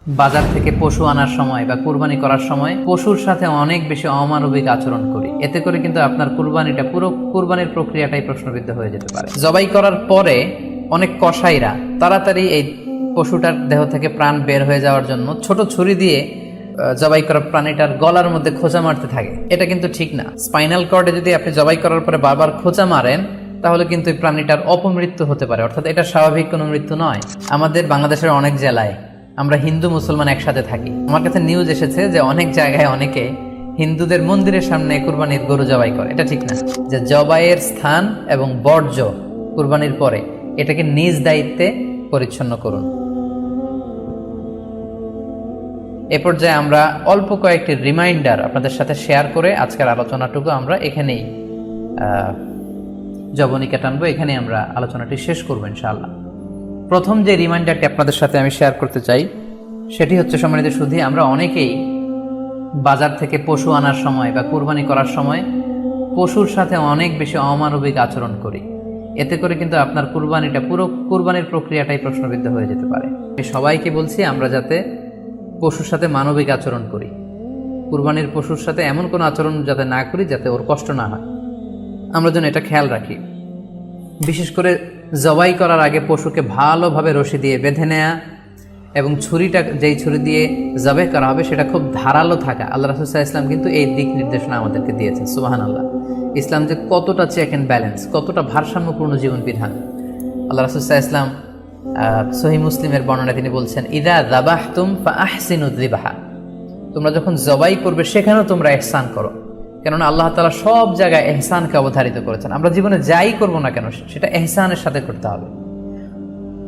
বাজার থেকে পশু আনার সময় বা কুরবানি করার সময় পশুর সাথে অনেক বেশি অমানবিক আচরণ করি, এতে করে কিন্তু আপনার কুরবানিটা পুরো কুরবানির প্রক্রিয়াটাই প্রশ্নবিদ্ধ হয়ে যেতে পারে। জবাই করার পরে অনেক কসাইরা তাড়াতাড়ি এই পশুটার দেহ থেকে প্রাণ বের হয়ে যাওয়ার জন্য ছোট ছুরি দিয়ে জবাই করা প্রাণীটার গলার মধ্যে খোঁচা মারতে থাকে। এটা কিন্তু ঠিক না। স্পাইনাল কর্ডে যদি আপনি জবাই করার পরে বারবার খোঁচা মারেন তাহলে কিন্তু এই প্রাণীটার অপমৃত্যু হতে পারে, অর্থাৎ এটা স্বাভাবিক কোনো মৃত্যু নয়। আমাদের বাংলাদেশের অনেক জেলায় আমরা হিন্দু মুসলমান একসাথে থাকি। আমার কাছে নিউজ এসেছে যে অনেক জায়গায় অনেকে হিন্দুদের মন্দিরের সামনে কুরবানির গরু জবাই করে। এটা ঠিক না। যে জবাইয়ের স্থান এবং বর্জ্য কুরবানির পরে এটাকে নিজ দায়িত্বে পরিচ্ছন্ন করুন। এ পর্যায়ে আমরা অল্প কয়েকটি রিমাইন্ডার আপনাদের সাথে শেয়ার করে আজকের আলোচনাটুকু আমরা এখানেই জবনিকা টানবো, এখানে আমরা আলোচনাটি শেষ করবো ইনশাআল্লাহ। প্রথম যে রিমাইন্ডারটি আপনাদের সাথে আমি শেয়ার করতে চাই সেটি হচ্ছে, সম্মানিত সুধী, আমরা অনেকেই বাজার থেকে পশু আনার সময় বা কুরবানি করার সময় পশুর সাথে অনেক বেশি অমানবিক আচরণ করি, এতে করে কিন্তু আপনার কুরবানিটা পুরো কুরবানির প্রক্রিয়াটাই প্রশ্নবিদ্ধ হয়ে যেতে পারে। আমি সবাইকে বলছি আমরা যাতে পশুর সাথে মানবিক আচরণ করি, কুরবানির পশুর সাথে এমন কোনো আচরণ যাতে না করি যাতে ওর কষ্ট না হয়, আমরা যেন এটা খেয়াল রাখি। বিশেষ করে জবাই করার আগে পশুকে ভালোভাবে রশি দিয়ে বেঁধে নেয়া এবং ছুরিটা যেই ছুরি দিয়ে জবাই করা হবে সেটা খুব ধারালো থাকা। আল্লাহ রাসূল সাল্লাল্লাহু আলাইহি ওয়াসাল্লাম কিন্তু এই দিক নির্দেশনা আমাদেরকে দিয়েছেন। সুবহানাল্লাহ। ইসলাম যে কতটা চেক অ্যান্ড ব্যালেন্স, কতটা ভারসাম্যপূর্ণ জীবন বিধান। আল্লাহ রাসূল সাল্লাল্লাহু আলাইহি ওয়াসাল্লাম সহিহ মুসলিমের বর্ণনায় তিনি বলছেন, ইযা যাবাহতুম ফাআহসিনু যিবহা, তোমরা যখন জবাই করবে সেখানেও তোমরা ইহসান করো। কেননা আল্লাহ তাআলা সব জায়গায় ইহসানকে অবধারিত করেছেন। আমরা জীবনে যাই করব না কেন সেটা ইহসানের সাথে করতে হবে।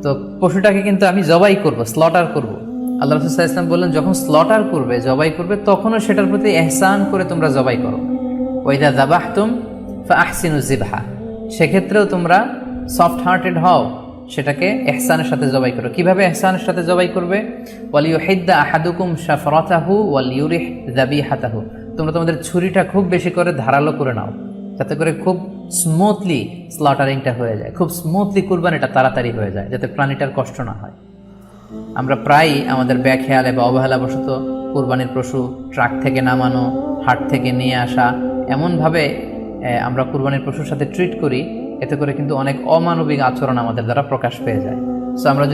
তো পশুটাকে কিন্তু আমি জবাই করব, স্লটার করব। আল্লাহ রাসূল সাল্লাল্লাহু আলাইহি ওয়াসাল্লাম বললেন, যখন স্লটার করবে, জবাই করবে, তখনও সেটার প্রতি ইহসান করে তোমরা জবাই করো। ওয়া ইযা যাবাহতুম ফাআহসিনু যিবহা, সেক্ষেত্রেও তোমরা সফট হার্টেড হও, সেটাকে ইহসানের সাথে জবাই করো। কিভাবে ইহসানের সাথে জবাই করবে? ওয়ালিয়ুহিদ্দা আহাদুকুম শাফরাতাহু ওয়ালিয়ুরিহ যাবিহাতাহু, তোমরা তোমাদের ছুরিটা খুব বেশি করে ধারালো করে নাও, যাতে করে খুব স্মুথলি স্লটারিংটা হয়ে যায়, খুব স্মুথলি কুরবানিটা তাড়াতাড়ি হয়ে যায়, যাতে প্রাণীটার কষ্ট না হয়। আমরা প্রায়ই আমাদের বেখেয়ালে বা অবহেলাবশত কুরবানির পশু ট্রাক থেকে নামানো, হাট থেকে নিয়ে আসা, এমনভাবে আমরা কুরবানির পশুর সাথে ট্রিট করি, এতে করে কিন্তু অনেক অমানবিক আচরণ আমাদের দ্বারা প্রকাশ পেয়ে যায়। সো আমরা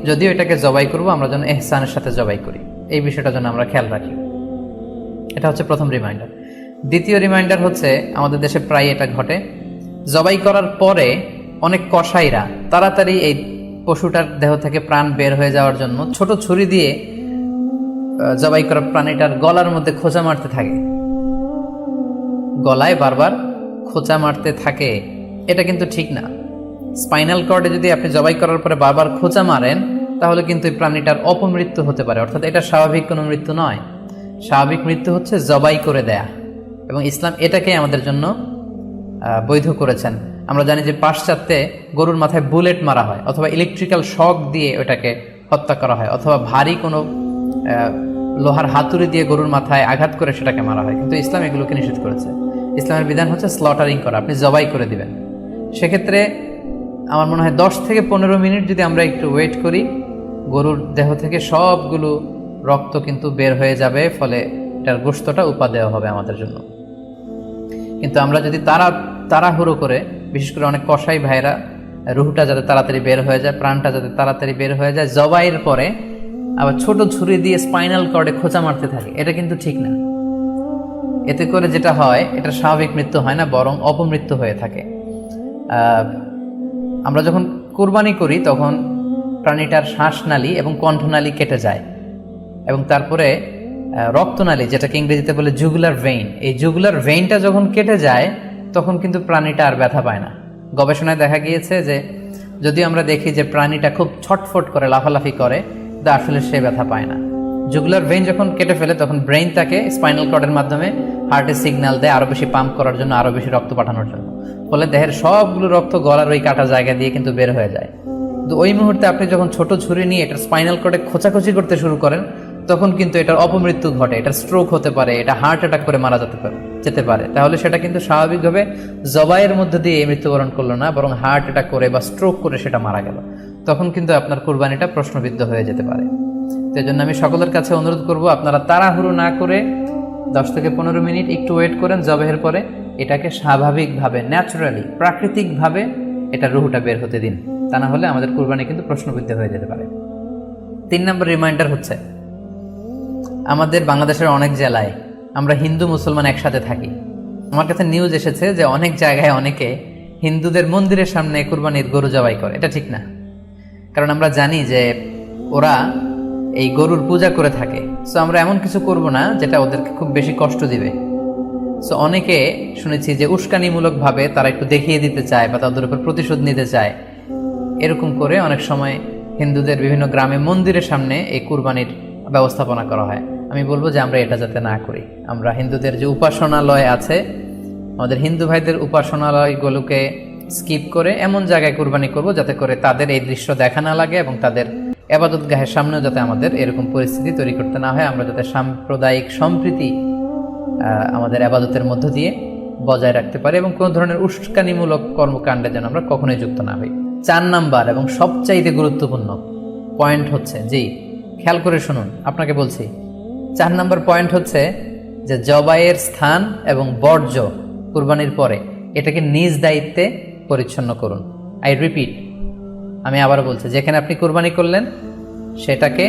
যদিও এটাকে জবাই করব, আমরা যেন ইহসানের সাথে জবাই করি, এই বিষয়টা যেন আমরা খেয়াল রাখি। এটা হচ্ছে প্রথম রিমাইন্ডার। দ্বিতীয় রিমাইন্ডার হচ্ছে, আমাদের দেশে প্রায় এটা ঘটে, জবাই করার পরে অনেক কসাইরা তাড়াতাড়ি এই পশুটার দেহ থেকে প্রাণ বের হয়ে যাওয়ার জন্য ছোট ছুরি দিয়ে জবাই করা প্রাণীটার গলার মধ্যে খোঁচা মারতে থাকে, গলায় বারবার খোঁচা মারতে থাকে। এটা কিন্তু ঠিক না। স্পাইনাল কর্ডে যদি আপনি জবাই করার পরে বারবার খোঁচা মারেন তাহলে কিন্তু এই প্রাণীটার অপমৃত্যু হতে পারে, অর্থাৎ এটা স্বাভাবিক কোনো মৃত্যু নয়। স্বাভাবিক মৃত্যু হচ্ছে জবাই করে দেয়া, এবং ইসলাম এটাকে আমাদের জন্য বৈধ করেছেন। আমরা জানি যে পাশ্চাত্যে গরুর মাথায় বুলেট মারা হয়, অথবা ইলেকট্রিক্যাল শক দিয়ে ওটাকে হত্যা করা হয়, অথবা ভারী কোনো লোহার হাতুড়ি দিয়ে গরুর মাথায় আঘাত করে সেটাকে মারা হয়। কিন্তু ইসলাম এগুলোকে নিষেধ করেছে। ইসলামের বিধান হচ্ছে স্লটারিং করা, আপনি জবাই করে দিবেন। সেক্ষেত্রে আমার মনে হয় 10 থেকে 15 মিনিট যদি আমরা একটু ওয়েট করি, গরুর দেহ থেকে সবগুলো রক্ত কিন্তু বের হয়ে যাবে, ফলে এটার গোশতটা উপাদেয় হবে আমাদের জন্য। কিন্তু আমরা যদি তাড়াহুড়ো করে, বিশেষ করে অনেক কসাই ভাইরা রুহটা যাতে তাড়াতাড়ি বের হয়ে যায়, প্রাণটা যাতে তাড়াতাড়ি বের হয়ে যায়, জবাইয়ের পরে আবার ছোট ছুরি দিয়ে স্পাইনাল কর্ডে খোঁচা মারতে থাকে, এটা কিন্তু ঠিক না। এতে করে যেটা হয়, এটা স্বাভাবিক মৃত্যু হয় না, বরং অপমৃত্যু হয়ে থাকে। আমরা যখন কুরবানি করি তখন প্রাণীটার শ্বাসনালী এবং কণ্ঠনালী কেটে যায়, এবং তারপরে রক্তনালী, যেটাকে ইংরেজিতে বলে জুগুলার ভেইন, এই জুগুলার ভেইনটা যখন কেটে যায় তখন কিন্তু প্রাণীটা আর ব্যথা পায় না। গবেষণায় দেখা গিয়েছে যে যদি আমরা দেখি যে প্রাণীটা খুব ছটফট করে, লাফালাফি করে, তা আসলে সে ব্যথা পায় না। জুগুলার ভেইন যখন কেটে ফেলে তখন ব্রেইন তাকে স্পাইনাল কর্ডের মাধ্যমে হার্টে সিগন্যাল দেয় আরো বেশি পাম্প করার জন্য, আরো বেশি রক্ত পাঠানোর জন্য, ফলে দেহের সবগুলো রক্ত গলার ওই কাটা জায়গা দিয়ে কিন্তু বের হয়ে যায়। তো ওই মুহূর্তে আপনি যখন ছোট ছুরি নিয়ে এটার স্পাইনাল কর্ডে খোঁচাখুচি করতে শুরু করেন তখন কিন্তু এটার অপমৃত্যু ঘটে, এটা স্ট্রোক হতে পারে, এটা হার্ট অ্যাটাক করে মারা যেতে পারে। তাহলে সেটা কিন্তু স্বাভাবিকভাবে জবাইয়ের মধ্যে দিয়ে মৃত্যুবরণ করলো না, বরং হার্ট অ্যাটাক করে বা স্ট্রোক করে সেটা মারা গেল। তখন কিন্তু আপনার কুরবানিটা প্রশ্নবিদ্ধ হয়ে যেতে পারে। তো এই জন্য আমি সকলের কাছে অনুরোধ করব, আপনারা তাড়াহুড়ো না করে 10 থেকে 15 মিনিট একটু ওয়েট করেন জবেহের পরে, এটাকে স্বাভাবিকভাবে, ন্যাচারালি, প্রাকৃতিকভাবে এটা রুহুটা বের হতে দিন। তা না হলে আমাদের কুরবানি কিন্তু প্রশ্নবিদ্ধ হয়ে যেতে পারে। 3 নম্বর রিমাইন্ডার হচ্ছে, আমাদের বাংলাদেশের অনেক জেলায় আমরা হিন্দু মুসলমান একসাথে থাকি। আমার কাছে নিউজ এসেছে যে অনেক জায়গায় অনেকে হিন্দুদের মন্দিরের সামনে কুরবানির গরু জবাই করে। এটা ঠিক না, কারণ আমরা জানি যে ওরা এই গরুর পূজা করে থাকে। সো আমরা এমন কিছু করব না যেটা ওদেরকে খুব বেশি কষ্ট দিবে। সো অনেকে শুনেছি যে উস্কানিমূলকভাবে তারা একটু দেখিয়ে দিতে চায় বা তাদের উপর প্রতিশোধ নিতে চায়। এরকম করে অনেক সময় হিন্দুদের বিভিন্ন গ্রামে মন্দিরের সামনে এই কুরবানির ব্যবস্থাপনা করা হয়। আমি বলবো যে আমরা এটা যাতে না করি। আমরা হিন্দুদের যে উপাসনালয় আছে, আমাদের হিন্দু ভাইদের উপাসনালয়গুলোকে স্কিপ করে এমন জায়গায় কুরবানি করব যাতে করে তাদের এই দৃশ্য দেখা না লাগে এবং তাদের এবাদতগাহের সামনেও যাতে আমাদের এরকম পরিস্থিতি তৈরি করতে না হয়। আমরা যাতে সাম্প্রদায়িক সম্প্রীতি আমাদের আবাদতের মধ্য দিয়ে বজায় রাখতে পারি এবং কোনো ধরনের উস্কানিমূলক কর্মকাণ্ডে যেন আমরা কখনোই যুক্ত না হই। 4 নাম্বার এবং সবচাইতে গুরুত্বপূর্ণ পয়েন্ট হচ্ছে, জি খেয়াল করে শুনুন, আপনাকে বলছি, 4 নাম্বার পয়েন্ট হচ্ছে যে জবাইয়ের স্থান এবং বর্জ্য কুরবানির পরে এটাকে নিজ দায়িত্বে পরিচ্ছন্ন করুন। আই রিপিট, আমি আবার বলছি, যেখানে আপনি কুরবানি করলেন সেটাকে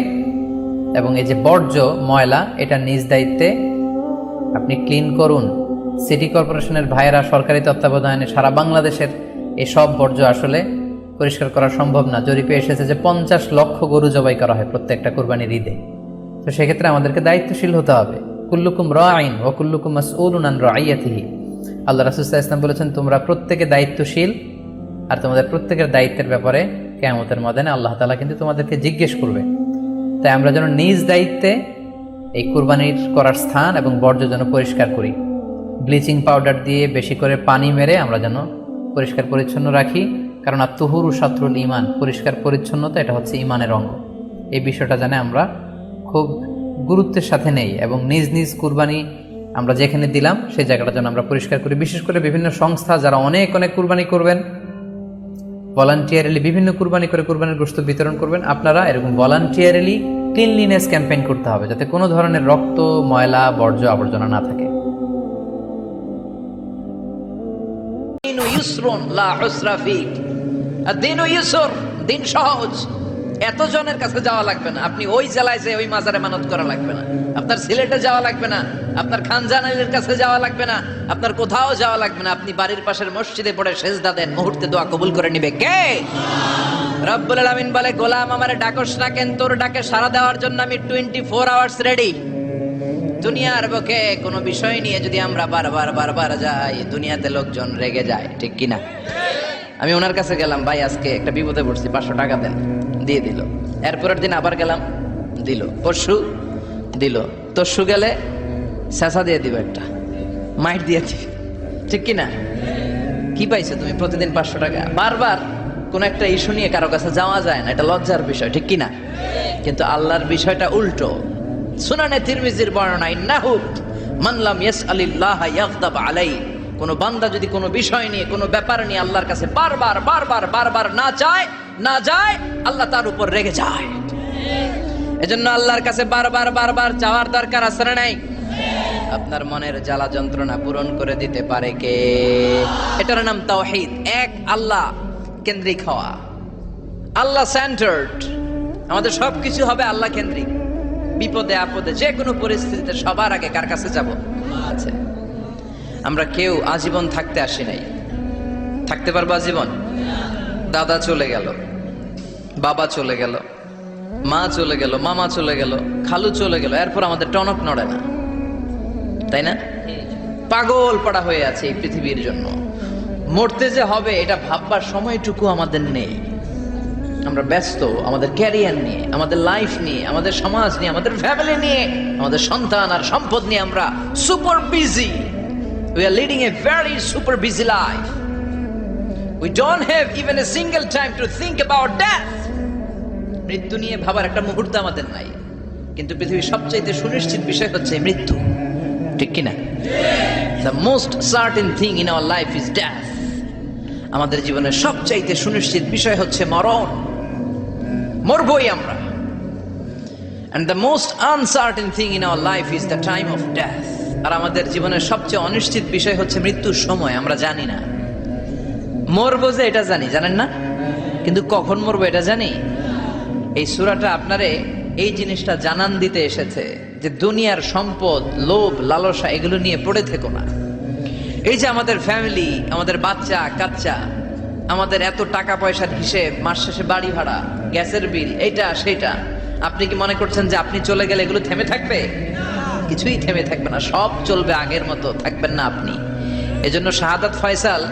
এবং এই যে বর্জ্য ময়লা, এটা নিজ দায়িত্বে আপনি ক্লিন করুন। সিটি কর্পোরেশনের ভাইয়েরা সরকারি তত্ত্বাবধানে সারা বাংলাদেশের এই সব বর্জ্য আসলে পরিষ্কার করা সম্ভব না। জরিপে এসেছে যে 50 লক্ষ গরু জবাই করা হয় প্রত্যেকটা কুরবানির ঈদে। তো সেক্ষেত্রে আমাদেরকে দায়িত্বশীল হতে হবে। কুল্লুকুম রাঈন ওয়া কুল্লুকুম মাসউলুন আন রাইয়াতিহি। আল্লাহ রাসূল সাল্লাল্লাহু আলাইহি ওয়াসাল্লাম বলেছেন, তোমরা প্রত্যেকে দায়িত্বশীল আর তোমাদের প্রত্যেকের দায়িত্বের ব্যাপারে কিয়ামতের ময়দানে আল্লাহ তাআলা কিন্তু তোমাদেরকে জিজ্ঞেস করবে। তাই আমরা যেন নিজ দায়িত্বে এই কুরবানির করার স্থান এবং বর্জ্য যেন পরিষ্কার করি। ব্লিচিং পাউডার দিয়ে বেশি করে পানি মেরে আমরা যেন পরিষ্কার পরিচ্ছন্ন রাখি, কারণ আত-তুহুরু শাতরুল ঈমান, পরিষ্কার পরিচ্ছন্নতা এটা হচ্ছে ঈমানের অঙ্গ। এই বিষয়টা জানে আমরা খুব গুরুত্বের সাথে নেই এবং নিজ নিজ কুরবানি আমরা যেখানে দিলাম সেই জায়গাটা যেন আমরা পরিষ্কার করি। বিশেষ করে বিভিন্ন সংস্থা যারা অনেক অনেক কুরবানি করবেন, ভলান্টিয়ারলি বিভিন্ন কুরবানি করে কুরবানির গোশত বিতরণ করবেন, আপনারা এরকম ভলান্টিয়ারলি ক্লিনলিনেস ক্যাম্পেইন করতে হবে যাতে কোনো ধরনের রক্ত, ময়লা, বর্জ্য, আবর্জনা না থাকে। দিন সহজ, এত জনের কাছে যাওয়া লাগবে না। আপনি ওই জেলায় যে ওই মাজারে মানত করা লাগবে না, আপনার সিলেটে যাওয়া লাগবে না, আপনার খানজানাইলের কাছে যাওয়া লাগবে না, আপনার কোথাও যাওয়া লাগবে না। আপনি বাড়ির পাশের মসজিদে পড়ে সেজদা দেন, মুহূর্তে দোয়া কবুল করে নিবে কে? রব্বুল আলামিন বলে, গোলাম আমারে ডাকস না কেন? তোর ডাকে সাড়া দেওয়ার জন্য আমি 24 আওয়ার্স রেডি। দুনিয়ার বুকে কোনো বিষয় নিয়ে যদি আমরা বারবার যাই, দুনিয়াতে লোকজন রেগে যায়, ঠিক কিনা? আমি ওনার কাছে গেলাম, ভাই আজকে একটা বিপদে পড়ছি, 500 টাকা দেন, দিয়ে দিল। এরপরের দিন আবার গেলাম, দিল। পরশু দিল, তরশু গেলে শেষা দিয়ে দিব, একটা মাইট দিয়ে দিবি, ঠিক কিনা? কি পাইছো তুমি? প্রতিদিন 500 টাকা। বারবার কোন একটা ইস্যু নিয়ে কারো কাছে যাওয়া যায় না, এটা লজ্জার বিষয়, ঠিক কিনা? কিন্তু আল্লাহর বিষয়টা উল্টো। সুনানে তিরমিজির বর্ণনা, ইন্নাহু মান লাম ইয়াসআলিল্লাহ ইয়াগদাব আলাইহি, কোন বান্দা যদি কোনো বিষয় নিয়ে, কোনো ব্যাপার নিয়ে আল্লাহর কাছে বারবার না যায়, আল্লাহ তার উপর রেগে যায়। এজন্য আল্লাহর কাছে বারবার চাওয়ার দরকার আছে না নাই? আপনার মনের জ্বালা যন্ত্রণা পূরণ করে দিতে পারে কে? এটার নাম তাওহীদ। এক আল্লাহ কেন্দ্রিক হওয়া, আল্লাহ সেন্টার্ড। আমাদের সবকিছু হবে আল্লাহ কেন্দ্রিক। বিপদে আপদে যে কোনো পরিস্থিতিতে সবার আগে কার কাছে যাব? আছে। আমরা কেউ আজীবন থাকতে আসি নাই। থাকতে পারবো আজীবন? দাদা চলে গেল, বাবা চলে গেল, মা চলে গেল, মামা চলে গেল, খালু চলে গেল, এরপর আমাদের টনক নড়ে না, তাই না? পাগল পাড়া হয়ে আছে এই পৃথিবীর জন্য। মরতে যে হবে এটা ভাববার সময়টুকু আমাদের নেই। আমরা ব্যস্ত আমাদের ক্যারিয়ার নিয়ে, আমাদের লাইফ নিয়ে, আমাদের সমাজ নিয়ে, আমাদের ফ্যামিলি নিয়ে, আমাদের সন্তান আর সম্পদ নিয়ে আমরা super busy. We are leading a very super busy life. We don't have even a single time to think about death. মৃত্যু নিয়ে ভাবার একটা মুহূর্ত আমাদের নাই। কিন্তু পৃথিবীর সবচাইতে সুনিশ্চিত বিষয় হচ্ছে মৃত্যু, ঠিক কিনা? The most certain thing in our life is death. আমাদের জীবনের সবচাইতে সুনিশ্চিত বিষয় হচ্ছে মরণ। মরবই আমরা। And the most uncertain thing in our life is the time of death. আর আমাদের জীবনের সবচেয়ে অনিশ্চিত বিষয় হচ্ছে মৃত্যুর সময়। আমরা জানি না মরবো, যে এটা জানি, জানেন না, কিন্তু কখন মরবো এটা জানি। এই সূরাটা আপনারে এই জিনিসটা জানান দিতে এসেছে যে দুনিয়ার সম্পদ, লোভ, লালসা এগুলো নিয়ে পড়ে থেকো না। এই যে আমাদের ফ্যামিলি, আমাদের বাচ্চা কাচ্চা, আমাদের এত টাকা পয়সার হিসেব, মাস শেষে বাড়ি ভাড়া, গ্যাসের বিল, এইটা সেটা, আপনি কি মনে করছেন যে আপনি চলে গেলে এগুলো থেমে থাকবে? কিছুই থেমে থাকবে না, সব চলবে আগের মতো, থাকবেন না আপনি। এজন্য শাহাদাত ফয়সাল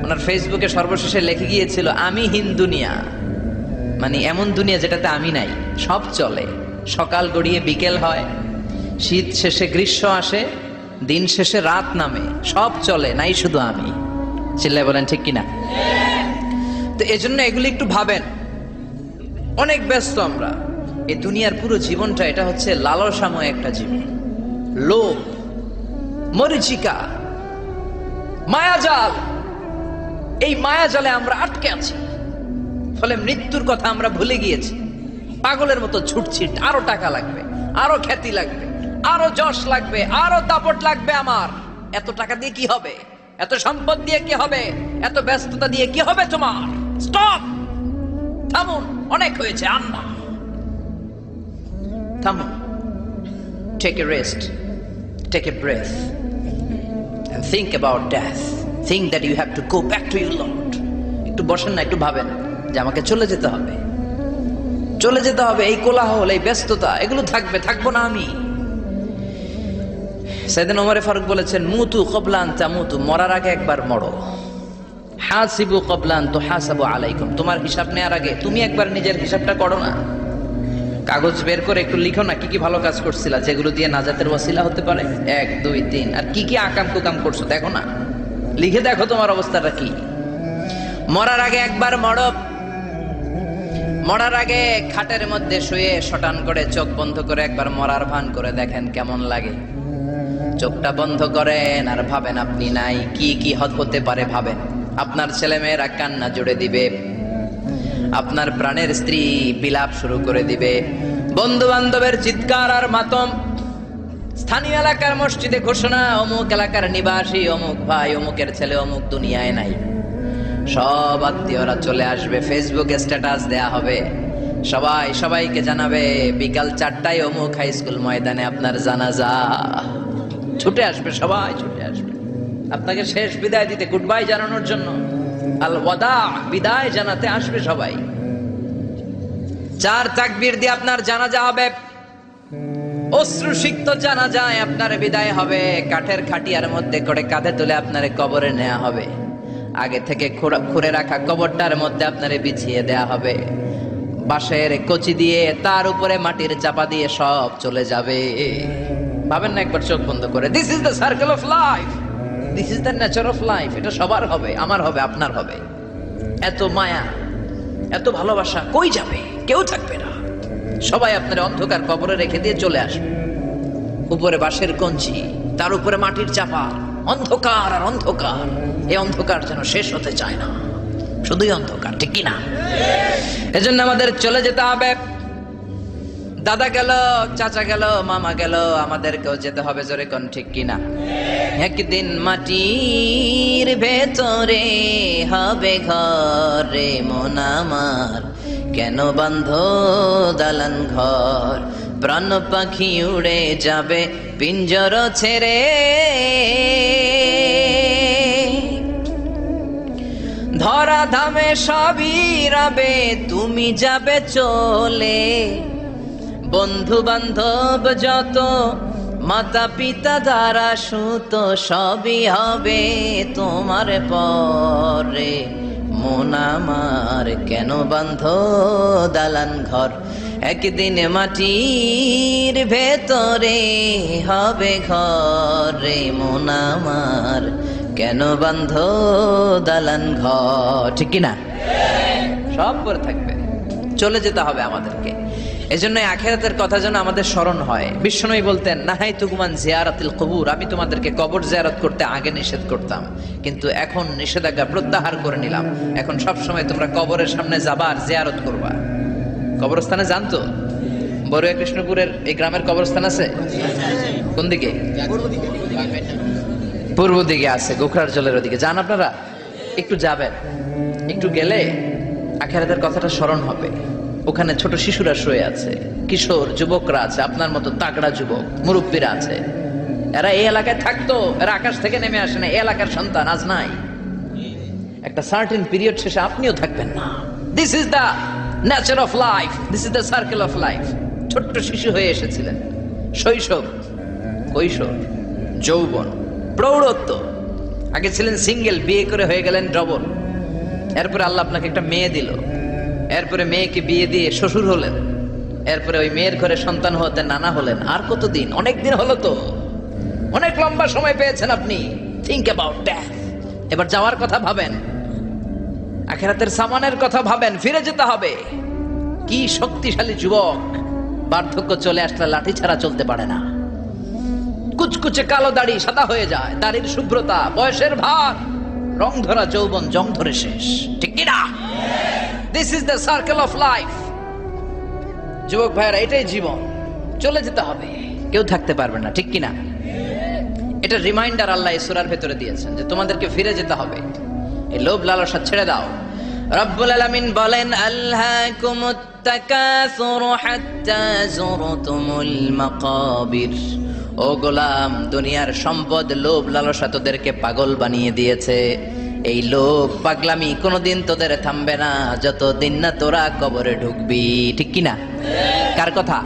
ওনার ফেসবুকে সর্বশেষে লিখে গিয়েছিল, আমি হীন দুনিয়া, মানে এমন দুনিয়া যেটাতে আমি নাই। সব চলে, সকাল গড়িয়ে বিকেল হয়, শীত শেষে গ্রীষ্ম আসে, দিন শেষে রাত নামে, সব চলে, নাই শুধু আমি। চিল্লায় বলেন ঠিক কিনা? তো এজন্য এগুলি একটু ভাবেন। অনেক ব্যস্ত আমরা, এই দুনিয়ার পুরো জীবনটা এটা হচ্ছে লালসাময় একটা জীবন, লোভ, মরিচিকা, মায়াজাল। এই মায়াজালে আমরা আটকে আছি, ফলে মৃত্যুর কথা আমরা ভুলে গিয়েছি। পাগলের মতো ছুটছি, আরো টাকা লাগবে, আরো খ্যাতি লাগবে, আরো যশ লাগবে, আরো দাপট লাগবে আমার। এত টাকা দিয়ে কি হবে? এত সম্পদ দিয়ে কি হবে? এত ব্যস্ততা দিয়ে কি হবে তোমার? স্টপ, থামুন, অনেক হয়েছে, আন্না, থামুন। Take a rest, take a breath, and think about death. Think that you have to go back to your Lord. একটু বসেন না, একটু ভাবেন যে আমাকে চলে যেতে হবে, চলে যেতে হবে। এই কোলাহল, এই ব্যস্ততা, এগুলো থাকবে, থাকবো না আমি। সাইয়েদনা ওমর ফারুক বলেছেন, মুতু ক্বাবলা আন তামুতু, মরার আগে একবার মরো। হাসিবু ক্বাবলা আন তুহাসাবু আলাইকুম, তোমার হিসাব নেওয়ার আগে তুমি একবার নিজের হিসাবটা করো না। কাগজ বের করে একটু লিখো না, কি কি ভালো কাজ করছিলা, যেগুলো দিয়ে নাজাতের ওয়াসিলা হতে পারে, 1 2 3, আর কি কি আকাম কুকাম করছো দেখো না, লিখে দেখো তোমার অবস্থাটা কি। মরার আগে একবার মরো। মরার আগে খাটের মধ্যে শুয়ে শটান করে চোখ বন্ধ করে একবার মরার ভান করে দেখেন কেমন লাগে। চোখটা বন্ধ করেন আর ভাবেন আপনি নাই, কি কি হতে পারে ভাবেন। আপনার ছেলে মেয়েরা কান্না জুড়ে দিবে, আপনার প্রাণের স্ত্রী বিলাপ শুরু করে দিবে, বন্ধু বান্ধবের চিৎকার আর মাতম, স্থানীয় এলাকার মসজিদে ঘোষণা, অমুক এলাকার নিবাসী অমুক ভাই, অমুকের ছেলে অমুক দুনিয়ায় নাই। সব আত্মীয়রা চলে আসবে, ফেসবুকে স্ট্যাটাস দেয়া হবে, সবাই সবাইকে জানাবে বিকাল 4টায় অমুক হাই স্কুল ময়দানে আপনার জানাজা। ছুটে আসবে, সবাই ছুটে আসবে আপনাকে শেষ বিদায় দিতে, গুড বাই জানানোর জন্য, আল ওয়াদা, বিদায় জানাতে আসবে সবাই। 4 তাকবীর দিয়ে আপনার জানাজা হবে, অশ্রুসিক্ত জানাজায় আপনার বিদায় হবে। কাঠের খাটিয়ার মধ্যে করে কাঁধে তুলে আপনার কবরে নেওয়া হবে। আগে থেকে খুঁড়ে রাখা কবরটার মধ্যে আপনারে বিছিয়ে দেয়া হবে। বাঁশের কচি দিয়ে তার উপরে মাটির চাপা দিয়ে সব চলে যাবে। ভাবেন না একবার চোখ বন্ধ করে, this is the circle of life, this is the nature of life. এটা সবার হবে, আমার হবে, আপনার হবে। এত মায়া, এত ভালোবাসা কই যাবে? কেউ থাকবে না, সবাই আপনার অন্ধকার কবরে রেখে দিয়ে চলে আসবে। উপরে বাঁশের কঞ্চি, তার উপরে মাটির চাপা, অন্ধকার আর অন্ধকার। এই অন্ধকার যেন শেষ হতে চায় না, শুধুই অন্ধকার, ঠিক কিনা? এজন্য আমাদের চলে যেতে হবে। দাদা গেল, চাচা গেল, মামা গেল, আমাদেরকেও যেতে হবে, জোরে কোন ঠিক কিনা? একদিন মাটির ভেতরে হবে ঘর রে মন আমার, কেন বান্ধ দালান ঘর, প্রাণ পাখি উড়ে যাবে পিঞ্জর ছেড়ে, ধরা ধামে সবই রবে তুমি যাবে চলে, বন্ধু বান্ধব যত, মাতা পিতা দ্বারা সুত, সবই হবে তোমার পরে মন আমার, কেন বান্ধ দালান ঘর, একদিন মাটির ভেতরে হবে ঘর রে মন আমার, কেন বান্ধ দালান ঘর, ঠিক কিনা? সব করে থাকবে, চলে যেতে হবে আমাদেরকে। এজন্য আখিরাতের কথা যেন আমাদের স্মরণ হয়। বিশ্বনবী বলতেন, নাহাই তুকুমান জিয়ারাতিল কবুর, আমি তোমাদেরকে কবর জিয়ারত করতে আগে নিষেধ করতাম, কিন্তু এখন নিষেধাজ্ঞা প্রত্যাহার করে নিলাম। এখন সব সময় তোমরা কবরের সামনে যাবা আর জিয়ারত করবা। কবরস্থানে জানতো বড়ুয়া কৃষ্ণপুরের এই গ্রামের কবরস্থান আছে? কোন দিকে? পূর্ব দিকে আছে, গোখরার জলের ওদিকে। যান আপনারা, একটু যাবেন, একটু গেলে আখিরাতের কথাটা স্মরণ হবে। ওখানে ছোট শিশুরা শুয়ে আছে, কিশোর যুবকরা আছে, আপনার মতো তাগড়া যুবক, মুরব্বীরা আছে। এরা এই এলাকায় থাকতো, এরা আকাশ থেকে নেমে আসে না, এই এলাকার সন্তান আজ নাই। একটা সার্টেন পিরিয়ড শেষে আপনিও থাকবেন না। This is the nature of life, this is the circle of life. ছোট্ট শিশু হয়ে এসেছিলেন, শৈশব, কৈশোর, যৌবন, প্রৌঢ়ত্ব। আগে ছিলেন সিঙ্গেল, বিয়ে করে হয়ে গেলেন ডবল। এরপরে আল্লাহ আপনাকে একটা মেয়ে দিল, এরপরে মেয়েকে বিয়ে দিয়ে শ্বশুর হলেন, এরপরে ওই মেয়ের ঘরে সন্তান হতে নানা হলেন। আর কতদিন? অনেক দিন হলো তো, অনেক লম্বা সময় পেয়েছেন আপনি। Think about death. এবার যাওয়ার কথা ভাবেন, আখিরাতের সামানের কথা ভাবেন, ফিরে যেতে হবে। কি শক্তিশালী যুবক, বার্ধক্য চলে আসলে লাঠি ছাড়া চলতে পারে না। কুচকুচে কালো দাড়ি সাদা হয়ে যায়, দাড়ির শুভ্রতা, বয়সের ভার, রং ধরা যৌবন জং ধরে শেষ। ঠিক কিনা? This is the circle of life. যুবক ভাইরা, এটাই জীবন, চলে যেতে হবে, কেউ থাকতে পারবে না। ঠিক কিনা? এটা রিমাইন্ডার আল্লাহ এই সূরার ভেতরে দিয়েছেন যে তোমাদেরকে ফিরে যেতে হবে। এই লোভ লালসা ছেড়ে দাও। রব্বুল আলামিন বলেন, আলহাকুমুত তাকাসুরু হাত্তা যুরতুমুল মাকাবির। ও গোলাম, দুনিয়ার সম্পদ, লোভ লালসা তোদেরকে পাগল বানিয়ে দিয়েছে। এই লোভ পাগলামি কোনোদিন তোদের থামবে না যতদিন না তোরা কবরে ঢুকবি। ঠিক কিনা? কার কথা?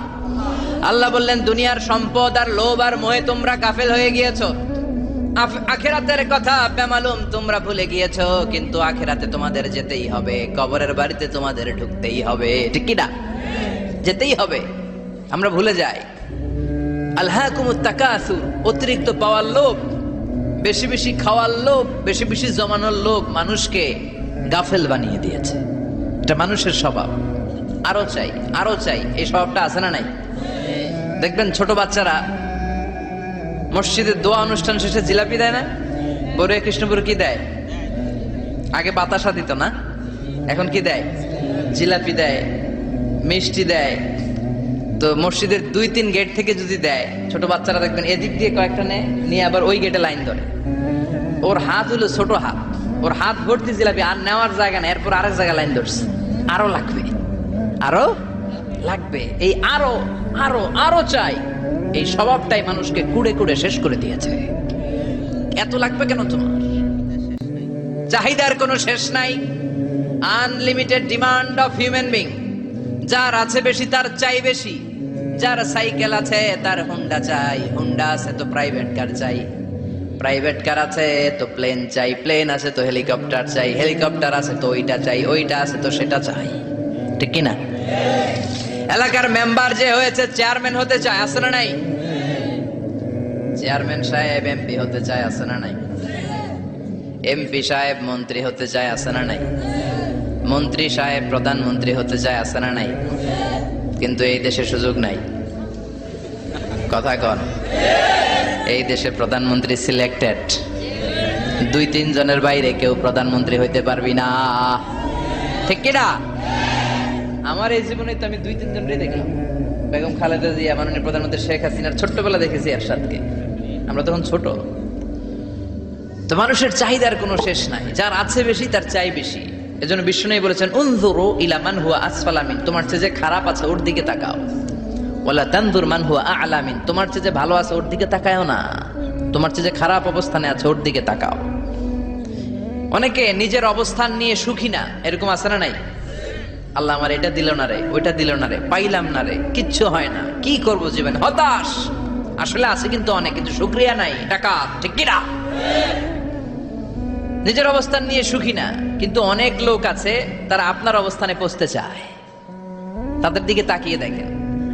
আল্লাহ বললেন, দুনিয়ার সম্পদ আর লোভ আর মোহে তোমরা গাফেল হয়ে গিয়েছো। আখিরাতের কথা বেমালুম তোমরা ভুলে গিয়েছো। কিন্তু আখিরাতে তোমাদের যেতেই হবে, কবরের বাড়িতে তোমাদের ঢুকতেই হবে। ঠিক কিনা? যেতেই হবে। আমরা ভুলে যাই। আলহাকুমুত তাকাসুর, অতিরিক্ত পাওয়ার লোভ, বেশি বেশি খাওয়ার লোভ, বেশি বেশি জমানোর লোভ মানুষকে গাফেল বানিয়ে দিয়েছে। এটা মানুষের স্বভাব। আরো চাই, আরো চাই, এই স্বভাবটা আছে না নাই? দেখবেন ছোট বাচ্চারা মসজিদে দোয়া অনুষ্ঠান শেষে জিলাপি দেয় না? বড়ুয়া কৃষ্ণপুর কি দেয়? আগে বাতাসা দিত না, এখন কি দেয়? জিলাপি দেয়, মিষ্টি দেয়। তো মসজিদের 2-3 গেট থেকে যদি দেয়, ছোট বাচ্চারা দেখবেন এদিক দিয়ে কয়েকটা নিয়ে আবার ওই গেটে লাইন ধরে। ওর হাত হলো ছোট হাত, ওর হাত ভর্তি জিলাপি, আর নেওয়ার জায়গা না, এরপর আরেক জায়গায় লাইন ধরছে। আরো লাগবে, আরো লাগবে, এই আরো আরো আরো চাই। এই স্বভাবটাই মানুষকে কুড়ে কুড়ে শেষ করে দিয়েছে। এত লাগবে কেন তোমার? চাহিদার কোনো শেষ নাই। Unlimited demand of human being. যার আছে বেশি তার চাই বেশি। যার সাইকেল আছে তার হুন্ডা চাই, হুন্ডা আছে তো প্রাইভেট কার চাই, প্রাইভেট কার আছে তো প্লেন চাই, প্লেন আছে তো হেলিকপ্টার চাই, হেলিকপ্টার আছে তো ওইটা চাই, ওইটা আছে তো সেটা চাই। ঠিক কিনা? এলাকার মেম্বার যে হয়েছে চেয়ারম্যান হতে চায়, আছে না নাই? চেয়ারম্যান সাহেব এমপি হতে চায়, আছে না নাই? এমপি সাহেব মন্ত্রী হতে চায়, আছে না নাই? মন্ত্রী সাহেব প্রধানমন্ত্রী হতে চায়, আছে না নাই? কিন্তু এই দেশে সুযোগ নাই। কথা কন। এই দেশে প্রধানমন্ত্রী সিলেক্টেড। 2-3 জনের বাইরে কেউ প্রধানমন্ত্রী হইতে পারবি না। ঠিক কিনা? আমার এই জীবনে তো আমি 2-3 জনই দেখলাম। বেগম খালেদা জিয়া, মাননীয় প্রধানমন্ত্রী শেখ হাসিনার ছোট্টবেলা দেখেছি এরশাদকে। আমরা তখন ছোট। তো মানুষের চাহিদার কোনো শেষ নাই। যার আছে বেশি তার চাই বেশি। এজন্য বিষ্ণু বলেছেন, উনজুরু ইলা মান হুয়া আসফালা মিন, তোমার চেয়ে যে খারাপ আছে ওর দিকে তাকাও। ওয়ালা তানজুর মান হুয়া আ'লা মিন, তোমার চেয়ে যে ভালো আছে ওর দিকে তাকায়ও না, তোমার চেয়ে যে খারাপ অবস্থানে আছে ওর দিকে তাকাও। অনেকে নিজের অবস্থান নিয়ে সুখী না, এরকম আছে না নাই? আল্লাহ আমার এটা দিল না রে, ওইটা দিল না রে, পাইলাম না রে, কিচ্ছু হয় না, কি করব জীবনে, হতাশ। আসলে আছে কিন্তু অনেক, কিন্তু শুকরিয়া নাই, টাকা। ঠিক কিনা? নিজের অবস্থান নিয়ে সুখী না, কিন্তু অনেক লোক আছে তারা আপনার অবস্থানে পৌঁছতে চায়। তাদের দিকে তাকিয়ে দেখেন,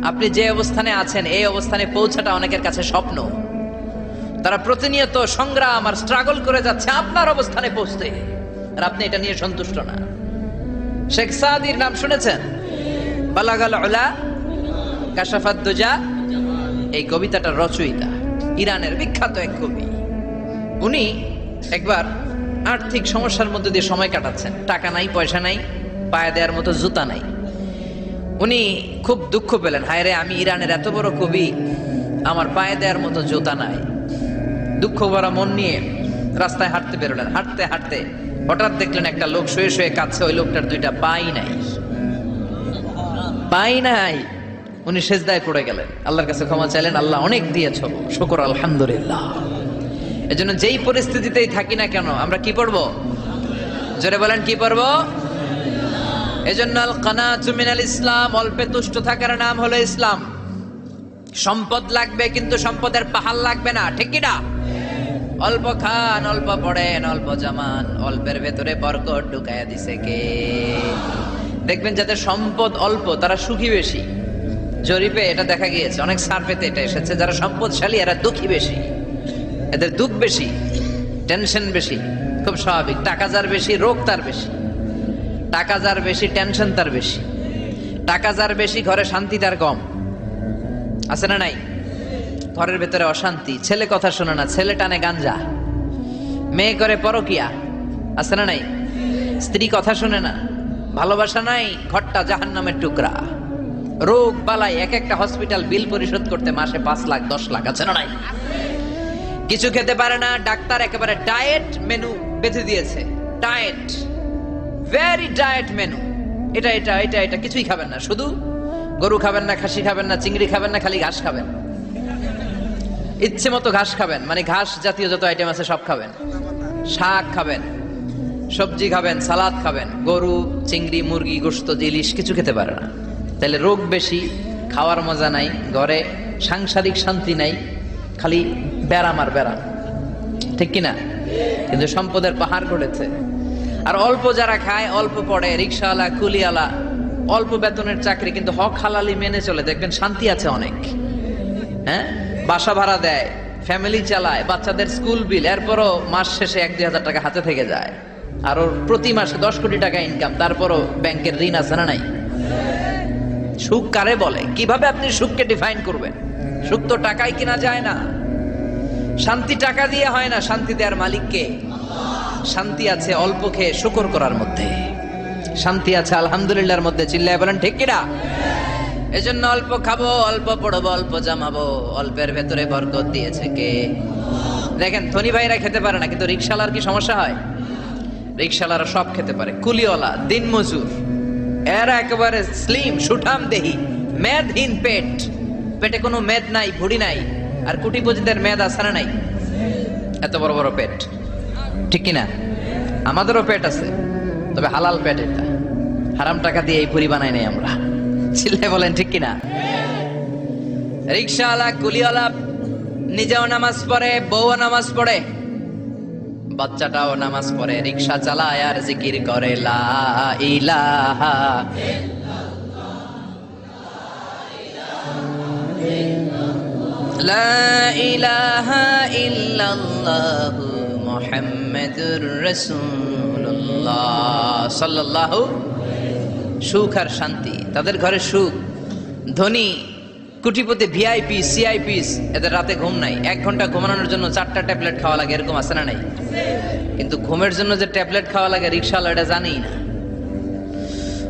আপনি যে অবস্থানে আছেন এই অবস্থানে পৌঁছাটা অনেকের কাছে স্বপ্ন। তারা প্রতিনিয়ত সংগ্রাম আর স্ট্রাগল করে যাচ্ছে আপনার অবস্থানে পৌঁছতে, আর আপনি এটা নিয়ে সন্তুষ্ট না। শেখ সাদির নাম শুনেছেন? বালাগাল উলা কাশাফাত দুজা, এই কবিতাটার রচয়িতা, ইরানের বিখ্যাত এক কবি। উনি একবার আর্থিক সমস্যার মধ্যে দিয়ে সময় কাটাচ্ছেন। টাকা নাই, পয়সা নাই, পায়ে দেওয়ার মতো জুতা নাই। উনি খুব দুঃখ পেলেন, হায় রে আমি ইরানের এত বড় কবি, আমার পায়ে দেওয়ার মতো জুতা নাই। দুঃখ ভরা মন নিয়ে রাস্তায় হাঁটতে বেরোলেন। হাঁটতে হাঁটতে হঠাৎ দেখলেন একটা লোক শুয়ে শুয়ে কাঁদছে, ওই লোকটার দুইটা পাই নাই, পাই নাই। উনি সেজদায় পড়ে গেলেন, আল্লাহর কাছে ক্ষমা চাইলেন, আল্লাহ অনেক দিয়েছ, শুকর আলহামদুলিল্লাহ। এজন্য যেই পরিস্থিতিতেই থাকি না কেন আমরা কি পড়বো? জোরে বলেন কি পড়বো? এজন্য আল কানাতু মিনাল ইসলাম, অল্পে তুষ্ট থাকার নাম হলো ইসলাম। সম্পদ লাগবে কিন্তু সম্পদের পাহাড় লাগবে না, ঠিক কি না? অল্প খান, অল্প পড়েন, অল্প জামান, অল্পের ভেতরে বরকত ঢুকাইয়া দিছে কে? দেখবেন যাদের সম্পদ অল্প তারা সুখী বেশি। জরিপে এটা দেখা গিয়েছে, অনেক সার্ভেতে এটা এসেছে, যারা সম্পদশালী এরা দুঃখী বেশি, এদের দুঃখ বেশি, টেনশন বেশি। খুব স্বাভাবিক, টাকা যার বেশি রোগ তার বেশি, টাকা যার বেশি টেনশন তার বেশি, টাকা যার বেশি ঘরে শান্তি তার কম। আছে না নাই? ঘরের ভেতরে অশান্তি, ছেলে কথা শোনে না, ছেলে টানে গাঞ্জা, মেয়ে করে পরকিয়া। আছে না নাই? স্ত্রী কথা শোনে না, ভালোবাসা নাই, ঘরটা জাহান্নামের টুকরা। রোগ বালাই, এক একটা হসপিটাল বিল পরিশোধ করতে মাসে 5 লাখ 10 লাখ। আছে না নাই? কিছু খেতে পারে না, ডাক্তার একেবারে ডায়েট মেনু বেঁধে দিয়েছে। ডায়েট, ভেরি ডায়েট মেনু, এটা এটা এটা এটা কিছুই খাবেন না, শুধু গরু খাবেন না, খাসি খাবেন না, চিংড়ি খাবেন না, খালি ঘাস খাবেন। ইচ্ছে মতো ঘাস খাবেন, মানে ঘাস জাতীয় যত আইটেম আছে সব খাবেন। শাক খাবেন, সবজি খাবেন, সালাদ খাবেন। গরু, চিংড়ি, মুরগি, গোশত, ইলিশ কিছু খেতে পারে না। তাহলে রোগ বেশি, খাওয়ার মজা নাই, ঘরে সাংসারিক শান্তি নাই, খালি ব্যারাম আর ব্যারাম, ঠিক কিনা? কিন্তু সম্পদের পাহাড় গড়েছে। আর অল্প যারা খায়, অল্প পড়ে, রিক্সাওয়ালা, কুলিওয়ালা, অল্প বেতনের চাকরি, কিন্তু হক হালালি মেনে চলে, দেখবেন শান্তি আছে অনেক। হ্যাঁ, বাসা ভাড়া দেয়, ফ্যামিলি চালায়, বাচ্চাদের স্কুল বিল, এরপরও মাস শেষে 1-2 হাজার টাকা হাতে থেকে যায়। আর ওর প্রতি মাসে 10 কোটি টাকা ইনকাম, তারপরও ব্যাংকের ঋণ আছে না নাই? সুখ কারে বলে? কিভাবে আপনি সুখকে ডিফাইন করবেন? সুখ তো টাকায় কিনা যায় না, শান্তি টাকা দিয়ে হয় না, শান্তি দেওয়ার মালিককে। শান্তি আছে অল্প খেয়ে শুকর করার মধ্যে, শান্তি আছে আলহামদুলিল্লাহর মধ্যে। চিল্লায় বলেন ঠিক কিনা? এজন্য অল্প খাবো, অল্প পড়বো, অল্প জামাবো, অল্পের ভেতরে বরকত দিয়েছে কে? দেখেন ধনী ভাইরা খেতে পারে না, কিন্তু রিক্সাওয়ালার কি সমস্যা হয়? রিক্সাওয়ালারা সব খেতে পারে। কুলিওয়ালা, দিন মজুর, এরা একেবারে স্লিম সুঠাম দেহি, মেদহীন পেট, পেটে কোনো মেদ নাই, ভুড়ি নাই। আর কোটিপতিদের মেদ আছে না নাই? এত বড় বড় পেট, ঠিক কিনা? আমাদেরও পেট আছে, তবে হালাল পেট। এটা হারাম টাকা দিয়ে এই ভুড়ি বানাই নাই আমরা। চিল্লায় বলেন ঠিক কিনা? রিক্সাওয়ালা, কুলিওয়ালা নিজেও নামাজ পড়ে, বউও নামাজ পড়ে, বাচ্চাটাও নামাজ পড়ে, রিক্সা চালায় আর জিকির করে লা ইলাহা লা ইলাহা ইল্লাল্লাহু মুহাম্মাদুর রাসূলুল্লাহ সাল্লাল্লাহু। সুখ আর শান্তি, তাদের ঘরে সুখ। ধনী কোটিপতি, ভিআইপি, সিআইপিস, এদের রাতে ঘুম নাই। 1 ঘন্টা ঘুমানোর জন্য 4টা ট্যাবলেট খাওয়া লাগে, এরকম আছে না নাই? কিন্তু ঘুমের জন্য যে ট্যাবলেট খাওয়া লাগে রিক্সাওয়ালা এটা জানেই না।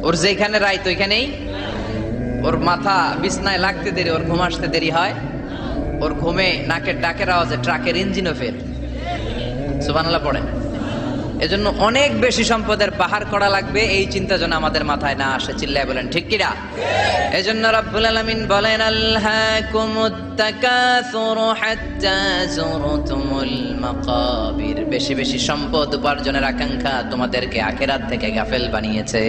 ওর যেখানে রাইত ওইখানেই, ওর মাথা বিছনায় লাগতে দেরি, ওর ঘুম আসতে দেরি হয়। ওর ঘুমে নাকের ডাকের আওয়াজে ট্রাকের ইঞ্জিনও ফেল। সুবহানাল্লাহ পড়েন। এজন্য অনেক বেশি সম্পদের পাহাড় করা লাগবে, এই চিন্তা যেন আমাদের মাথায় না আসে। চিল্লায় বলেন ঠিক কিনা? এজন্য রব্বুল আলামিন বলেন আলহাকুমুত তাকাসুর হাত্তা যুরতুমুল মাকাবির। বেশি বেশি সম্পদ উপার্জনের আকাঙ্ক্ষা তোমাদেরকে আখিরাত থেকে গাফেল বানিয়েছে।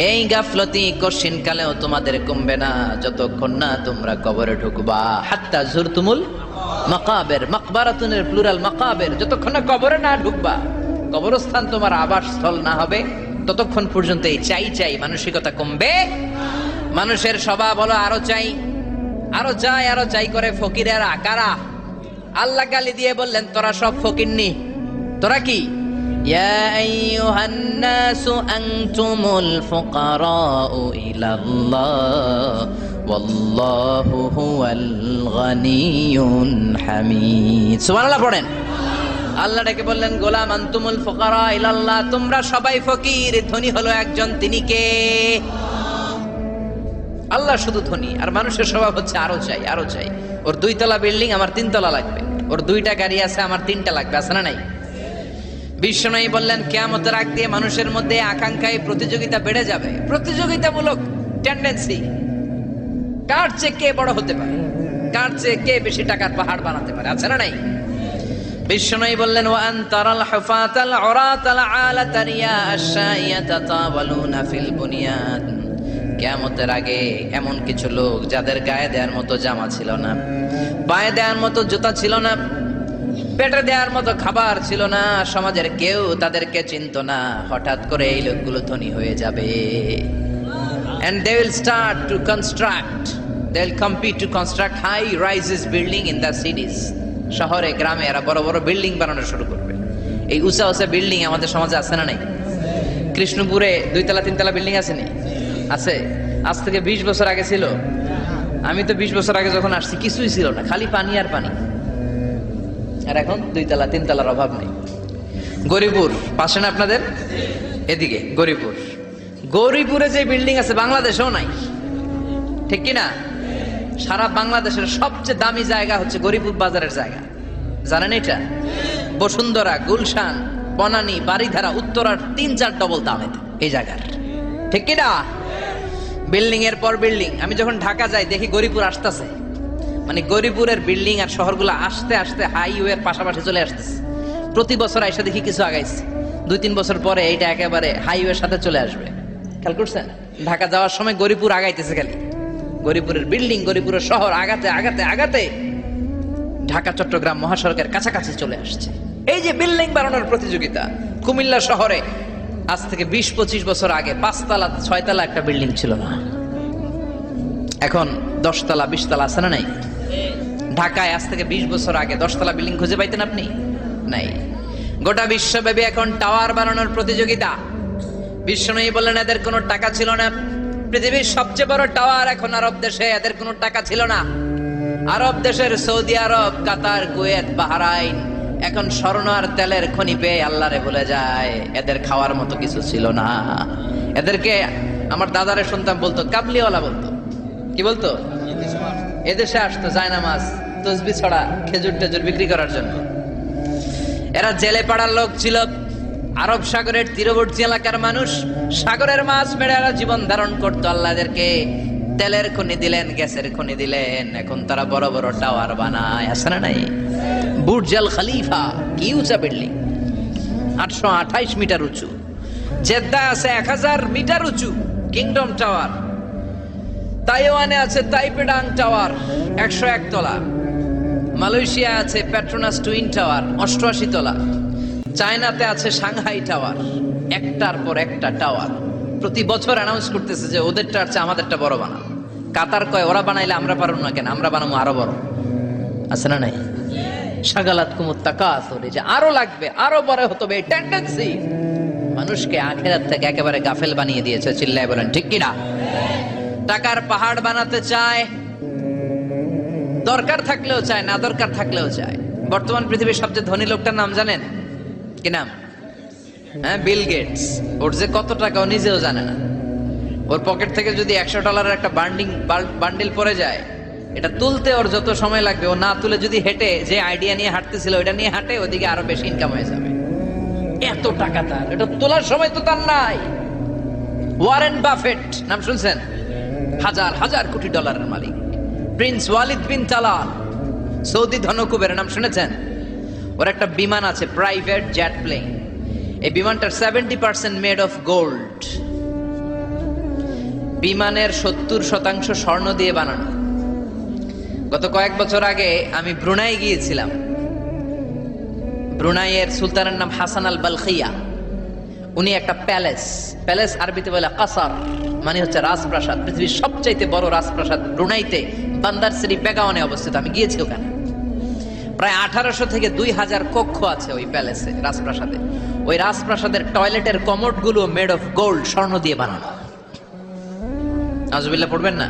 এই গাফলতি কশিন কালেও তোমাদের কমবে না যতক্ষণ না তোমরা কবরে ঢুকবা। হাত্তা যুরতুমুল মাকাবির, মাকবারাতুনের প্লুরাল মাকাবির, যতক্ষণ না কবরে না ঢুকবা, কবরস্থান তোমার আবাসস্থল না হবে, ততক্ষণ পর্যন্ত এই চাই চাই মানসিকতা কমবে। মানুষের স্বভাব হলো আরো চাই, আরো চাই, আরো চাই করে ফকিরেরা। কারা? আল্লাহ গালি দিয়ে বললেন তোরা সব ফকিরনি। তোরা কি? ইয়া আইয়ুহান নাসু আনতুমুল ফুকারাউ ইলাল্লাহ ওয়াল্লাহু হুয়াল গানিয়ুল হামিদ। সুবহানাল্লাহ পড়েন। আল্লাহ ডেকে বললেন গোলাম আনতুমুল ফুকারা ইলাল্লাহ, তোমরা সবাই ফকির, ধনী হলো একজন, তিনি কে? আল্লাহ শুধু ধনী, আর মানুষের স্বভাব হচ্ছে আরো চাই আরো চাই। ওর 2 তলা বিল্ডিং, আমার 3 তলা লাগবে। ওর 2টা গাড়ি আছে, আমার 3টা লাগবে। আছে না নাই? বিশ্বনবী বললেন কিয়ামতের আগ দিয়ে মানুষের মধ্যে আকাঙ্ক্ষায় প্রতিযোগিতা বেড়ে যাবে, প্রতিযোগিতামূলক টেন্ডেন্সি। কার চেয়ে কে বড় হতে পারে, কার চেয়ে কে বেশি টাকার পাহাড় বানাতে পারে। আছে না নাই? বিশ্বনবী বললেন ওয়া আনতারাল হুফাতাল উরাতাল আলাতা রিয়া আশ-শাইয়াতা তাওয়ালুনা ফিল বুনিয়ান। কিয়ামতের আগে এমন কিছু লোক যাদের গায়ে দেওয়ার মতো জামা ছিল না, পায়ে দেওয়ার মতো জুতা ছিল না, পেটে দেওয়ার মতো খাবার ছিল না, সমাজের কেউ তাদেরকে চিনতো না। হঠাৎ করে এই লোকগুলো ধনী হয়ে যাবে। And they will start to construct, they will compete to construct high rises building in the cities. শহরে গ্রামে এরা বড় বড় বিল্ডিং বানানো শুরু করবে। এই উঁচা উঁচা বিল্ডিং আমাদের সমাজে আছে না নাই? কৃষ্ণপুরে 2 তলা 3 তলা বিল্ডিং আছে নি? আছে। আজ থেকে 20 বছর আগে ছিল? আমি তো 20 বছর আগে যখন আসছি কিছুই ছিল না, খালি পানি আর পানি। আর এখন 2 তলা 3 তলার অভাব নেই। গরিপুর পাশে না আপনাদের? এদিকে গরিপুর, গৌরীপুরে যে বিল্ডিং আছে বাংলাদেশেও নাই, ঠিক কি না? সারা বাংলাদেশের সবচেয়ে দামি জায়গা হচ্ছে গৌরীপুর বাজারের জায়গা। জানেন এটা? বসুন্ধরা, গুলশান, বনানী, বাড়িধারা, উত্তরার 3-4 ডবল দাম এই জায়গার, ঠিক কি না? বিল্ডিং এর পর বিল্ডিং। আমি যখন ঢাকা যাই দেখি গৌরীপুর আসতেছে, মানে গৌরীপুরের বিল্ডিং আর শহরগুলো আস্তে আস্তে হাইওয়ের পাশাপাশি চলে আসতেছে। প্রতি বছর আইসা দেখি কিছু আগাইছে, 2-3 বছর পরে এইটা একেবারে হাইওয়ের সাথে চলে আসবে। খেয়াল করছেন? ঢাকা যাওয়ার সময় গৌরীপুর আগাইতেছে, খালি গৌরীপুরের বিল্ডিং, গৌরীপুরের শহর আগাতে আগাতে আগাতে ঢাকা চট্টগ্রাম মহাসড়কের কাছাকাছি চলে আসছে। এই যে বিল্ডিং বানানোর প্রতিযোগিতা, কুমিল্লা শহরে আজ থেকে 20-25 বছর আগে 5 তলা 6 তলা একটা বিল্ডিং ছিল না, এখন 10 তলা 20 তলা। আছে না নাই? ঢাকায় আজ থেকে 20 বছর আগে 10 তলা বিল্ডিং খুঁজে পাইতেন আপনি? নাই। গোটা বিশ্বব্যাপী এখন টাওয়ার বানানোর প্রতিযোগিতা। বিশ্বনবী বললেন এদের কোনো টাকা ছিল না। পৃথিবীর সবচেয়ে বড় টাওয়ার এখন আরব দেশে, এদের কোনো টাকা ছিল না। আরব দেশের সৌদি আরব, কাতার, কুয়েত, বাহরাইন এখন স্বর্ণ আর তেলের খনি পেয়ে আল্লাহরে ভুলে যায়। এদের খাওয়ার মতো কিছু ছিল না। এদেরকে আমার দাদারে শুনতাম বলতো কাবলিওয়ালা বলতো। কি বলতো? এদেশে আসতো জায়নামাজ, তসবিহ ছড়া, খেজুর টেজুর বিক্রি করার জন্য। এরা জেলে পাড়ার লোক ছিল। আরব সাগরের তীরবর্তী এলাকার মানুষ, সাগরের মাছ মেরে এরা জীবন ধারণ করতো। আল্লাহ এদেরকে তেলের খনি দিলেন, গ্যাসের খনি দিলেন, এখন তারা বড় বড় টাওয়ার বানায়। আছে না নাই? বুর্জ আল খলিফা, কি উঁচা বিল্ডিং, 828 মিটার উঁচু। জেদ্দা আছে 1000 মিটার উঁচু কিংডম টাওয়ার। তাইওয়ানে আছে তাইপেডাং টাওয়ার 101 তলা। মালয়েশিয়া আছে পেট্রোনাস টুইন টাওয়ার 88 তলা। চায়নাতে আছে সাংহাই টাওয়ার, একটার পর একটা টাওয়ার। প্রতি বছর অ্যানাউন্স করতেছে যে ওদেরটা আছে আমাদেরটা বড় বানাও। কাতার কয় ওরা বানাইলে আমরা পারবো না কেন, আমরা বানাবো আরো বড়। আছে না নাই? শাগালাত কুমুত তাকাসুর, যে আরো লাগবে, আরো বড় হতে হবে, এই টেন্ডেন্সি মানুষকে আখিরাত থেকে একেবারে গাফেল বানিয়ে দিয়েছে। চিল্লায় বলেন ঠিক কি না? টাকার পাহাড় বানাতে চায়, দরকার থাকলেও চায়, না দরকার থাকলেও চায়। বর্তমান পৃথিবীর সবচেয়ে ধনী লোকটার নাম জানেন? কি নাম? হ্যাঁ, বিল গেটস। ওর যে কত টাকা ও নিজেও জানে না। ওর পকেট থেকে যদি $100 একটা বান্ডিল পড়ে যায়, এটা তুলতে ওর যত সময় লাগবে, ও না তুলে যদি হেঁটে, যে আইডিয়া নিয়ে হাঁটতেছিল ওইটা নিয়ে হাঁটে, ওদিকে আরো বেশি ইনকাম হয়ে যাবে। এত টাকা তার, এটা তোলার সময় তো তার নাই। ওয়ারেন বাফেট নাম শুনছেন? হাজার হাজার কোটি ডলারের মালিক। Prince Walid bin Talal, Saudi ধনকুবের নাম শুনেছেন? ওর একটা বিমান আছে, প্রাইভেট জেট প্লেন। এই বিমানটার 70% মেড অফ গোল্ড। বিমানের 70% স্বর্ণ দিয়ে বানানো। গত কয়েক বছর আগে আমি ব্রুনাই গিয়েছিলাম। ব্রুনাইয়ের সুলতানের নাম হাসান আল বালখিয়া। উনি একটা প্যালেস আরবিতে বলে কাসার, মানে হচ্ছে রাজপ্রাসাদ। পৃথিবীর সবচাইতে বড় রাজপ্রাসাদ ব্রুনাইতে বান্দার সিরি বেগাওয়ানে অবস্থিত। আমি গিয়েছি ওখানে। প্রায় 1800 থেকে 2000 কক্ষ আছে ওই প্যালেসে, রাজপ্রাসাদে। ওই রাজপ্রাসাদের টয়লেটের কমোড গুলো মেড অফ গোল্ড, স্বর্ণ দিয়ে বানানো। আযুবিল্লাহ পড়বেন না?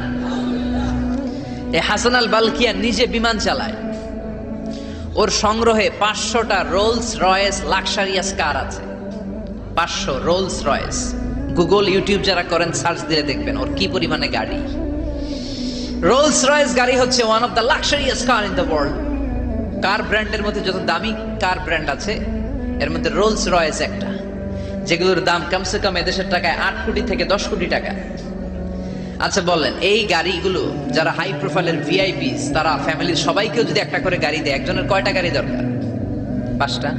এই হাসান আল বালখিয়া নিজে বিমান চালায়। ওর সংগ্রহে 500টা রোলস রয়েস লাক্সারিয়াস কার আছে। 500 রোলস রয়েস। গুগল, ইউটিউব যারা করেন সার্চ দিলে দেখবেন ওর কি পরিমাণে গাড়ি। রোলস রয়েস গাড়ি হচ্ছে one of the luxurious car in the world. Car ব্র্যান্ডের মধ্যে যত দামি কার ব্র্যান্ড আছে এর মধ্যে রোলস রয়েস একটা, যেগুলোর দাম কমসে কম এদেশের টাকায় 8 কোটি থেকে 10 কোটি টাকা। আচ্ছা বলেন, এই গাড়িগুলো যারা হাই প্রোফাইলের ভিআইপিস, তারা ফ্যামিলির সবাইকেও যদি একটা করে গাড়ি দেয়, একজনের কয়টা গাড়ি দরকার? 5টা,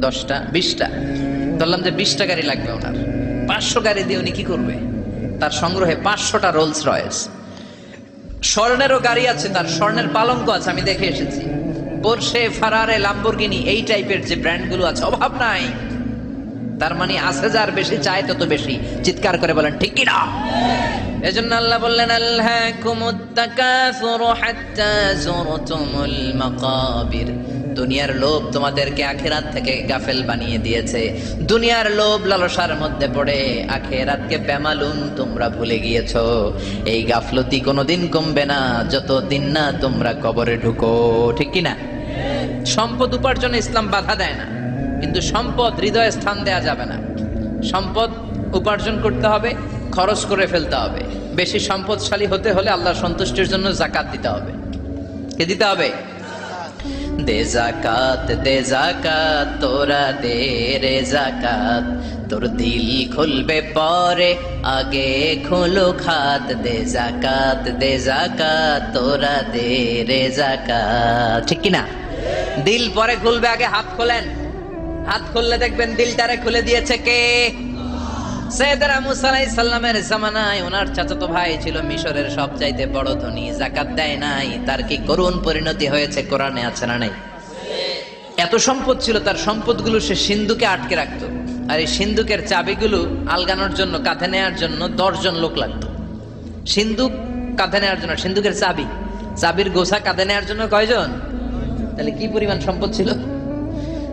10টা, 20টা? বললাম যে 20টা গাড়ি লাগবে ওনার। 500 গাড়ি দিয়ে উনি কি করবে? তার সংগ্রহে 500টা রোলস রয়েস। স্বর্ণেরও গাড়ি আছে, তার স্বর্ণের পালঙ্ক আছে, আমি দেখে এসেছি। পোরশে, ফারারে, লাম্বরগিনি, এই টাইপের যে ব্র্যান্ডগুলো আছে, অভাব নাই। তার মানে আছে, যার বেশি চায় তত বেশি। চিৎকার করে বলেন ঠিক কি না? এজন্য আল্লাহ বললেন, আলহাকুমুত তাকাসুরু হাত্তা যুরতুমুল মাকাবির। দুনিয়ার লোভ তোমাদেরকে আখিরাত থেকে গাফেল বানিয়ে দিয়েছে। দুনিয়ার লোভ লালসার মধ্যে পড়ে আখিরাতকে বেমালুম তোমরা ভুলে গিয়েছো। এই গাফলতি কোনোদিন কমবে না যতদিন না তোমরা কবরে ঢুকো। ঠিক কি না? সম্পদ উপার্জনে ইসলাম বাধা দেয় না, কিন্তু সম্পদ হৃদয়ে স্থান দেয়া যাবে না। সম্পদ উপার্জন করতে হবে, খরচ করে ফেলতে হবে। বেশি সম্পদশালী হতে হলে আল্লাহর সন্তুষ্টির জন্য যাকাত দিতে হবে। কে দিতে হবে? দে জাকাত তোরা দে রে জাকাত, তোর দিল খুলবে পরে আগে খোলো খাত। দে জাকাত তোরা দে রে জাকাত। ঠিক কিনা? দিল পরে খুলবে, আগে হাত খোলেন। হাত খুললে দেখবেন দিলটারে খুলে দিয়েছে কে? সাইয়েদনা মুসা আলাইহিস সালামের জামানায় ওনার চাচাতো ভাই ছিল মিশরের সবচাইতে বড় ধনী, যাকাত দেয় নাই। তার কি করুণ পরিণতি হয়েছে কোরআনে আছে না নাই? এত সম্পদ ছিল, তার সম্পদগুলো সে সিন্ধুকে আটকে রাখতো। আর এই সিন্ধুকের চাবিগুলো আলগানোর জন্য, কাঁধে নেওয়ার জন্য 10 জন লোক লাগতো। সিন্ধুক কাঁধে নেওয়ার জন্য, সিন্ধুকের চাবির গোছা কাঁধে নেওয়ার জন্য কয়জন? তাহলে কি পরিমাণ সম্পদ ছিল?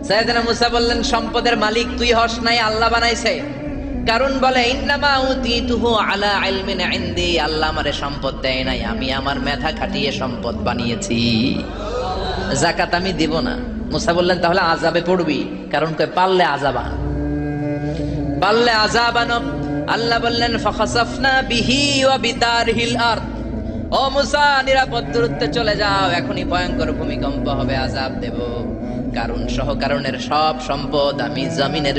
সাইয়েদনা মুসা বললেন, সম্পদের মালিক তুই হস নাই, আল্লাহ বানাইছে। কারণ বলে, ইন্নামা উতিতুহু আলা ইলমিন ইনদি, আল্লাহ আমারে সম্পদ দেয় নাই, আমি আমার মেধা খাটিয়ে সম্পদ বানিয়েছি। যাকাত আমি দিব না। মুসা বললেন, তাহলে আযাবে পড়বি। কারণ কই পারলে আযাব আনো। আল্লাহ বললেন, ফাখাসাফনা বিহি ওয়া বিদারহিল আরদ। ও মুসা, নিরাপদ দূরত্বে চলে যাও, এখনই ভয়ঙ্কর ভূমিকম্প হবে, আযাব দেব। কারণ সহ কারণের সব সম্পদ আমি জমিনের